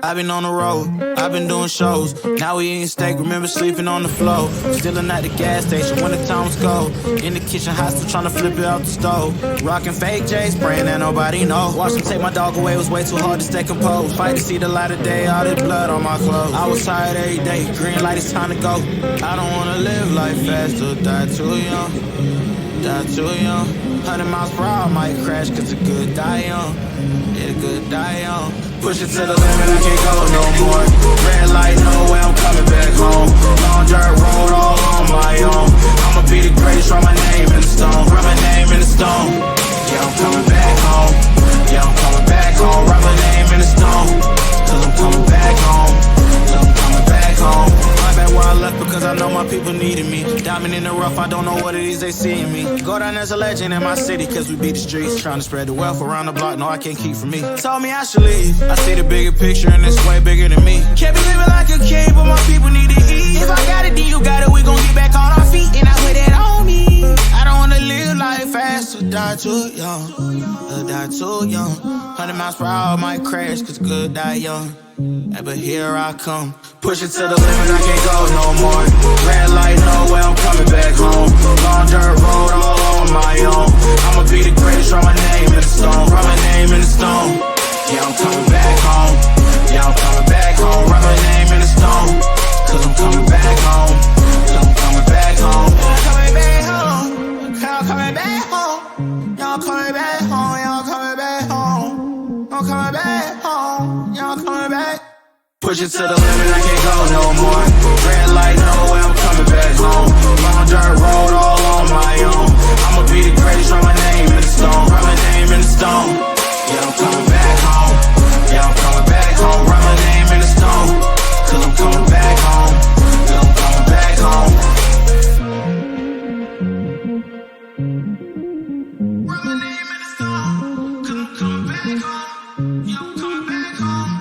I've been on the road, I've been doing shows. Now we eating steak, remember sleeping on the floor. Stealing at the gas station when the times go. In the kitchen, hot still trying to flip it out the stove. Rocking fake J's, praying that nobody know. Watch them take my dog away, it was way too hard to stay composed. Fight to see the light of day, all this blood on my clothes. I was tired every day, green light, it's time to go. I don't wanna live life fast or die too young. Die too young. 100 miles per hour, might crash, cause the good die young. Yeah, the good die young. Push it to the limit, I can't go no more. Red light, no way, I'm coming back home. Long dirt road, all on my own. I'ma be the greatest, write my name in the stone. Write my name in the stone. Yeah, I'm coming back home. Yeah, I'm coming back home. Write my name in the stone. Cause I'm coming back home. Cause I'm coming back home. I'm back where I left because I know my people needed me. Diamond in the rough, I don't know what it is they see in me. Go down as a legend in my city cause we beat the streets. Trying to spread the wealth around the block, no I can't keep from me. Told me I should leave. I see the bigger picture and it's way bigger than me. Can't be living like a king, but my people need to eat. If I got it, then you got it, we gon' get back on our feet. And I put it on me. I don't wanna live life fast or die too young. Or die too young. 100 miles per hour might crash cause good die young. Yeah, but here I come. Push it to the limit, I can't go no more. Red light, no way, I'm coming back home. Long dirt road, all on my own. I'ma be the greatest, write my name in the stone. Write my name in the stone. Yeah, I'm coming back home. Yeah, I'm coming back home. Write my name in the stone. Cause I'm coming back home. Cause I'm coming back home. I'm coming back home. I'm coming back home. Y'all coming back home. Y'all coming back home. I'm coming back home. Y'all coming back. Push it to the limit, I can't go no more. Red light, no way, I'm coming back home. Long dirt road, all on my own. I'ma be the greatest, write my name in the stone. Write my name in the stone. Yeah, I'm coming back home. Yeah, I'm coming back home. Write my name in the stone. Cause I'm coming back home. Cause I'm coming back home. Write my name in the stone. Cause I'm coming back home. Yeah, I'm coming back home.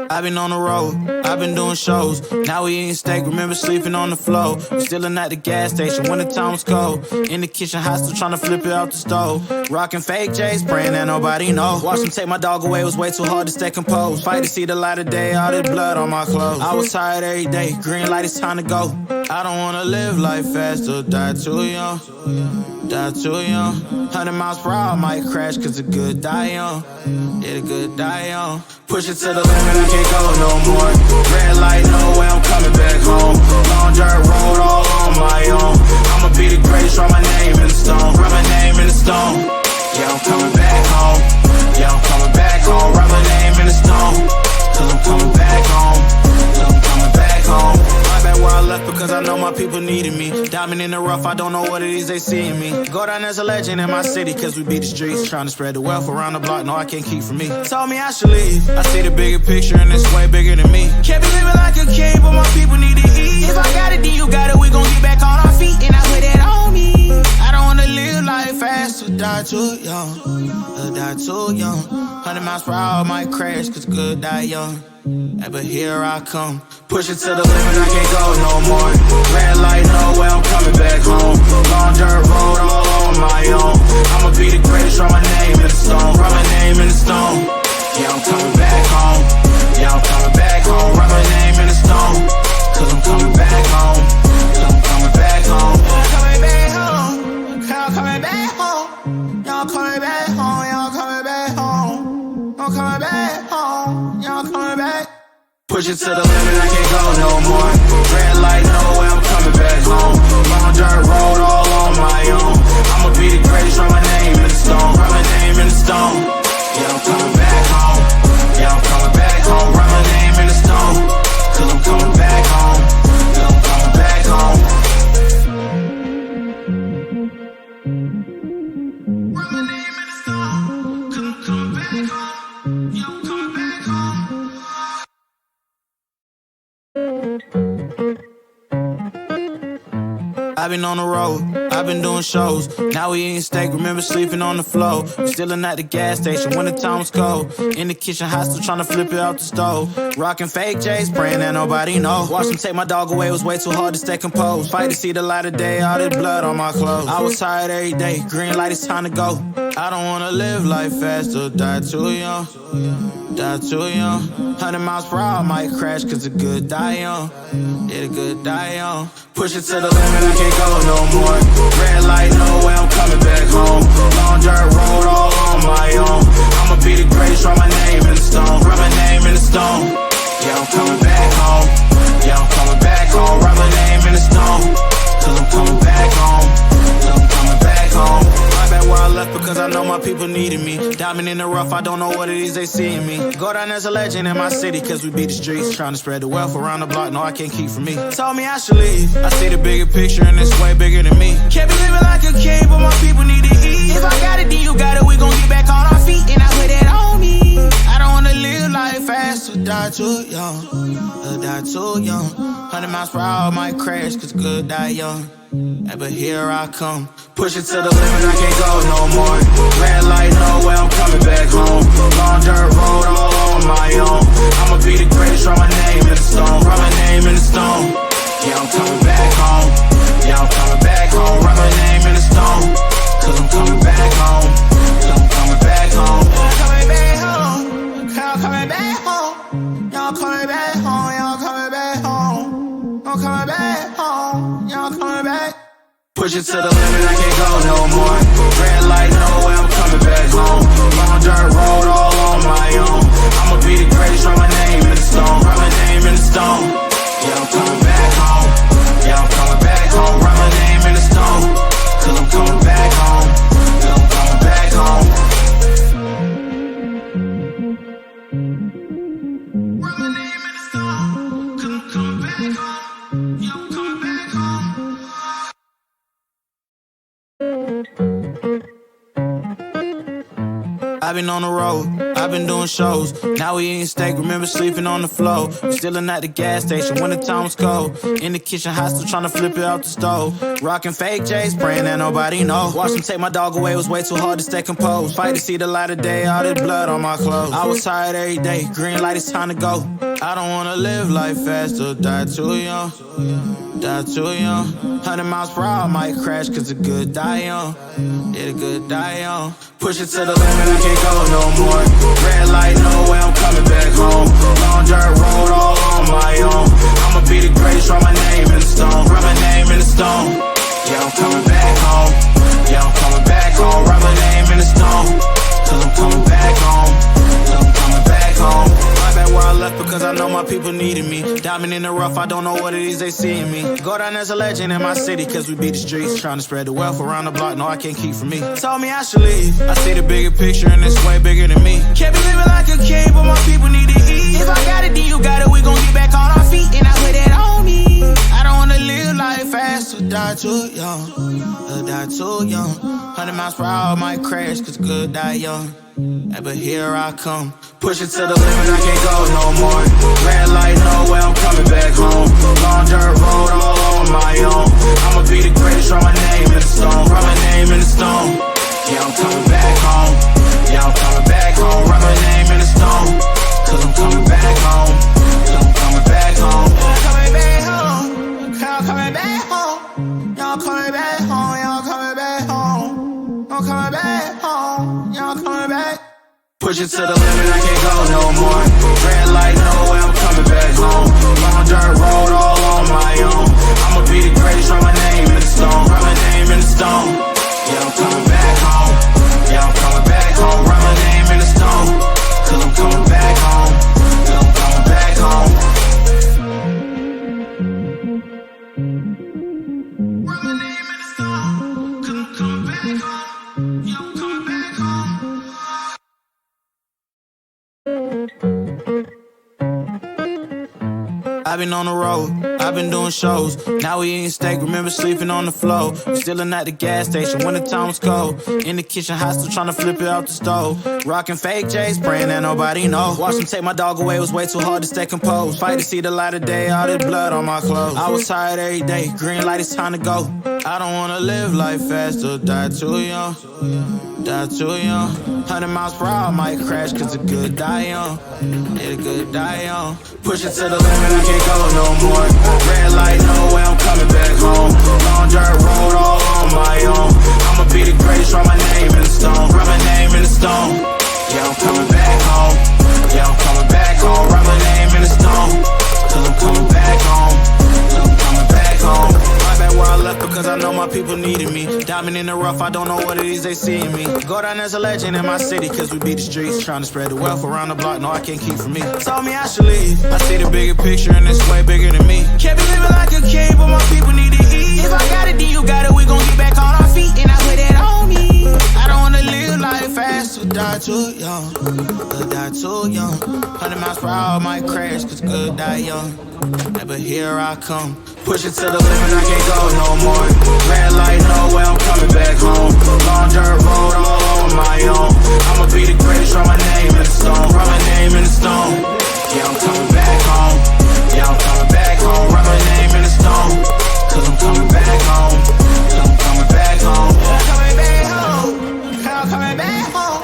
I've been on the road, I've been doing shows. Now we eating steak, remember sleeping on the floor. Stealing at the gas station when the times cold. In the kitchen, hot still trying to flip it out the stove. Rocking fake J's, praying that nobody know. Watch them take my dog away, it was way too hard to stay composed. Fight to see the light of day, all this blood on my clothes. I was tired every day, green light, it's time to go. I don't wanna live life fast or die too young. Die too young. 100 miles per hour might crash cause the good die young. Yeah, the good die young. Push it to the limit, I can't go no more. Red light, no way, I'm coming back home. Long dirt road, all on my own. I'ma be the greatest, write my name in the stone. Write my name in the stone. Yeah, I'm coming back home. Yeah, I'm coming back home. Write my name in the stone. Cause I'm coming back home. Cause I'm coming back home. I'm back where I left because I know my people needed me. Diamond in the rough, I don't know what it is they see in me. Go down as a legend in my city cause we beat the streets. Trying to spread the wealth around the block, no I can't keep from me. Told me I should leave. I see the bigger picture and it's way bigger than me. Can't be living like a king, but my people need to eat. If I got it, then you got it, we gon' get back on our feet. And I put it on me. I don't wanna live life fast or die too young. Or die too young. 100 miles per hour might crash cause good die young. Yeah, but here I come. Push it to the limit, I can't go no more. Red light, no way, I'm coming back home. Long dirt road, all on my own. I'ma be the greatest, write my name in the stone. Write my name in the stone. Yeah, I'm coming back home. Yeah, I'm coming back home. Write my name in the stone. Cause I'm coming back home. Cause I'm coming back home. I'm coming back home. I'm coming back home. Y'all coming back home. Y'all coming back home. I'm coming back home. Y'all coming back. Push it to the limit, I can't go no more. Red light, no way, I'm coming back home. Long dirt road, all on my own. I'ma be the greatest, write my name in the stone. Write my name in the stone. Yeah, I'm coming back home. Yeah, I'm coming back home. Write my name in the stone. Cause I'm coming back home. Cause I'm coming back home. Write my name in the stone. Cause I'm coming back home. Yeah, I'm coming back home. I've been on the road, I've been doing shows. Now we eating steak, remember sleeping on the floor. Stealing at the gas station when the time was cold. In the kitchen, hot still trying to flip it out the stove. Rocking fake J's, praying that nobody know. Watch them take my dog away, it was way too hard to stay composed. Fight to see the light of day, all this blood on my clothes. I was tired every day, green light, it's time to go. I don't wanna live life fast or die too young. Die too young. 100 miles per hour, might crash cause the good die young. Yeah, the good die young. Push it to the limit, I can't go no more. Red light, no way, I'm coming back home. Long dirt road, all on my own. I'ma be the greatest, write my name in the stone. Write my name in the stone. Yeah, I'm coming back home. Yeah, I'm coming back home. Write my name in the stone. Cause I'm coming back home. Cause I'm coming back home. Right back where I left because I know my people needed me. Diamond in the rough, I don't know what it is they see in me. Go down as a legend in my city cause we beat the streets. Trying to spread the wealth around the block, no I can't keep from me. Told me I should leave, I see the bigger picture and it's way bigger than me. Can't be living like a king, but my people need to eat. If I got it, then you got it, we gon' get back on our feet. And I put it on me. I don't wanna live life fast or die too young. Or die too young. 100 miles per hour might crash cause good die young. Yeah, but here I come. Push it to the limit, I can't go no more. Red light, no way, I'm coming back home. Long dirt road, all on my own. I'ma be the greatest, write my name in the stone. Write my name in the stone. Yeah, I'm coming back home. Yeah, I'm coming back home. Write my name in the stone. Cause I'm coming back home. Cause I'm coming back home. I'm coming back home. I'm coming back home. Y'all coming back home. Y'all coming back home. I'm coming back home. Y'all coming back. Push it to the limit, I can't go no more. Red light, no way, I'm coming back home. Long dirt road, all on my own. I'ma be the greatest, write my name in the stone. Write my name in the stone. Yeah, I'm coming back home. Yeah, I'm coming back home. Write my name in the stone. Cause I'm coming back home. Cause I'm coming back home. Write my name in the stone. Cause I'm coming back home. Yeah, I'm coming back home. I've been on the road, I've been doing shows. Now we eating steak, remember sleeping on the floor. Stealing at the gas station when the time was cold. In the kitchen, hot still trying to flip it out the stove. Rocking fake J's, praying that nobody know. Watch them take my dog away, it was way too hard to stay composed. Fight to see the light of day, all this blood on my clothes. I was tired every day, green light, it's time to go. I don't wanna live life fast or die too young. Die too young. 100 miles per hour, might crash cause the good die young. Yeah, the good die young. Push it to the limit, I can't go no more. Red light, no way, I'm coming back home. Long dirt road, all on my own. I'ma be the greatest, write my name in the stone. Write my name in the stone. Yeah, I'm coming back home. Yeah, I'm coming back home. Write my name in the stone. Cause I'm coming back home. Cause I'm coming back home. Right back where I left because I know my people needed me. Diamond in the rough, I don't know what it is they see in me. Go down as a legend in my city cause we beat the streets. Trying to spread the wealth around the block, no I can't keep from me. Told me I should leave, I see the bigger picture and it's way bigger than me. Can't be living like a king, but my people need to eat. If I got it, then you got it, we gon' get back on our feet. And I put it on me. I don't wanna live life fast or die too young. Or die too young. 100 miles per hour might crash cause good die young. Yeah, but here I come. Push it to the limit, I can't go no more. Red light, no way, I'm coming back home. Long dirt road, all on my own. I'ma be the greatest, write my name in the stone. Write my name in the stone. Yeah, I'm coming back home. Yeah, I'm coming back home. Write my name in the stone. Cause I'm coming back home. Cause I'm coming back home. I'm coming back home. I'm coming back home. Y'all coming back home. Y'all coming back home. I'm coming back home. Y'all coming back. Push it to the limit, I can't go no more. Red light, no way, I'm coming back home. Long dirt road, all on my own. I'ma be the greatest, write my name in the stone. Write my name in the stone. Yeah, I'm coming back home. Yeah, I'm coming back home. Write my name in the stone. Cause I'm coming back home. Cause I'm coming back home. Write my name in the stone. Cause I'm coming back home. Yeah, I'm coming back home. I've been on the road, I've been doing shows. Now we eating steak, remember sleeping on the floor. Stealing at the gas station when the time was cold. In the kitchen, hot still trying to flip it out the stove. Rocking fake J's, praying that nobody know. Watch them take my dog away, it was way too hard to stay composed. Fight to see the light of day, all this blood on my clothes. I was tired every day, green light, it's time to go. I don't wanna live life fast or die too young. Die too young. 100 miles per hour, might crash cause the good die young. Yeah, the good die young. Push it to the limit, I can't go no more. Red light, no way, I'm coming back home. Long dirt road, all on my own. I'ma be the greatest, write my name in the stone. Write my name in the stone. Yeah, I'm coming back home. Yeah, I'm coming back home. Write my name in the stone. Cause I'm coming back home. Cause I'm coming back home. Right back where I left because I know my people needed me. Diamond in the rough, I don't know what it is they see in me. Go down as a legend in my city cause we beat the streets. Trying to spread the wealth around the block, no I can't keep from me. Told me I should leave. I see the bigger picture and it's way bigger than me. Can't be living like a king, but my people need to eat. If I got it, then you got it, we gon' get back on our feet. And I put it on me. I don't wanna live life fast or die too young. Or die too young. 100 miles per hour might crash cause good die young. But here I come. Push it to the limit, I can't go no more. Red light, no way, I'm coming back home. Long dirt road, all on my own. I'ma be the greatest, write my name in the stone. Write my name in the stone. Yeah, I'm coming back home. Yeah, I'm coming back home. Write my name in the stone. Cause I'm coming back home. Cause I'm coming back home. I'm coming back home. I'm coming back home.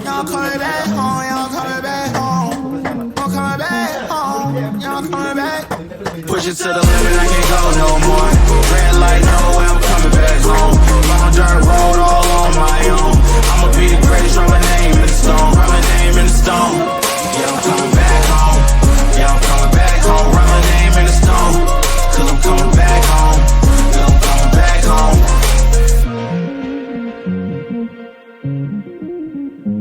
Y'all coming back home. Y'all coming back home. I'm coming back home. Y'all coming back. Push it to the limit, I can't go no more. Red light, no way, I'm coming back home. Long dirt road, all on my own. I'ma be the greatest, write my name in the stone. Write my name in the stone. Yeah, I'm coming back home. Yeah, I'm coming back home. Write my name in the stone. Cause I'm coming back home. Cause I'm coming back home.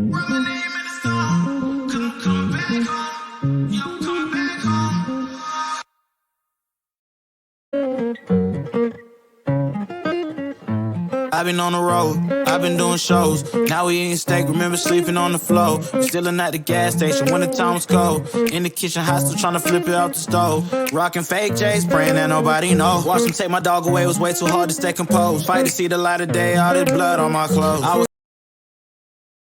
Write my name in the stone. Cause I'm coming back home. Yeah, I'm coming back home. I've been on the road, I've been doing shows. Now we eating steak, remember sleeping on the floor. Stealing at the gas station when the time was cold. In the kitchen, hot still trying to flip it out the stove. Rocking fake J's, praying that nobody know. Watch them take my dog away, it was way too hard to stay composed. Fight to see the light of day, all this blood on my clothes.